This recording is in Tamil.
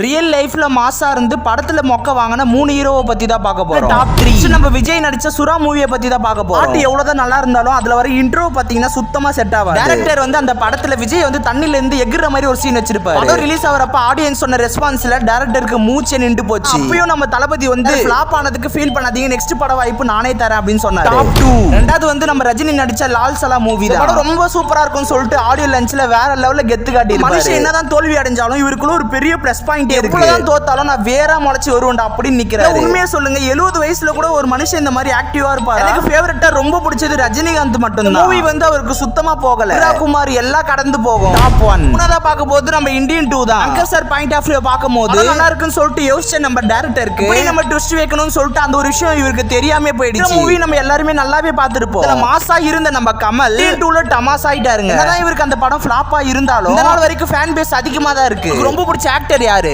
ரியல் லைஃப்ல மாசா இருந்து படத்துல மொக்க வாங்கின 3 ஹீரோவை பத்தி தான் பார்க்க போறோம். டாப் 3 நம்ம விஜய் நடிச்ச சுறா மூவியை பத்தி தான் பார்க்க போறோம். பாட்டு எவ்வளவுதான் நல்லா இருந்தாலும் அதுல வர இன்ட்ரோ பாத்தீங்கன்னா சுத்தமா செட் ஆகாது. டைரக்டர் வந்து அந்த படத்துல விஜய் வந்து தண்ணில இருந்து எகுற மாதிரி ஒரு சீன் வச்சிருப்பாரு. படம் ரிலீஸ் ஆவறப்ப ஆடியன்ஸ் சொன்ன ரெஸ்பான்ஸ்ல டைரக்டருக்கு மூச்சே நின்று போச்சு. அப்பயும் நம்ம தளபதி வந்து ஃபிளாப் ஆனதுக்கு ஃபீல் பண்ணாதீங்க, நெக்ஸ்ட் பட வாய்ப்பு நானே தரேன் அப்படின்னு சொன்னாரு. டாப் 2 ரெண்டாவது வந்து நம்ம ரஜினி நடிச்ச லால் சலா மூவி தான். படம் ரொம்ப சூப்பரா இருக்கும்னு சொல்லிட்டு ஆடியோ லான்ச்ல வேற லெவல்ல கெத்து காட்டியிருப்பாரு. மனுஷன் என்னதான் தோல்வி அடைஞ்சாலும் இவருக்குள்ள ஒரு பெரிய பிளஸ் பாயிண்ட் இருக்கு. நான் வேற முளைச்சு வருவேன்டா அப்படின்னு நிக்கிறேன். உண்மையா சொல்லுங்க, 70 வயசுல கூட ஒரு மனுஷன் இந்த மாதிரி ஆக்டிவா இருப்பாரு. எனக்கு ஃபேவரட்டா ரொம்ப பிடிச்சது ரஜினிகாந்த் மட்டும்தான். மூவி வந்து அவருக்கு சுத்தமா போகல. குமார் எல்லாம் கடந்து போகும். டாப் 1 முன்னதா பார்க்கும்போது நம்ம இந்தியன் 2 தான். Anchor sir point of view பார்க்கும்போது நல்லா இருக்குன்னு சொல்லிட்டு யோசிச்ச நம்ம டைரக்டருக்கு இப்படி நம்ம ட்விஸ்ட் வைக்கணும்னு சொல்லிட்டு அந்த ஒரு விஷயம் இவருக்கு தெரியாம போயிடுச்சு. மூவி நம்ம எல்லாருமே நல்லாவே பார்த்திருப்போம். இதுல மாசா இருந்த நம்ம கமல் இந்தியன் 2ல டமாஸ் ஆயிட்டாருங்க. அதான் இவருக்கு அந்த படம் ஃபிளாப்பா இருந்தாலும் இந்த நாள் வரைக்கும் ஃபேன் பேஸ் அதிகமா தான் இருக்கு. ரொம்ப பிடிச்ச ஆக்டர் யாரு?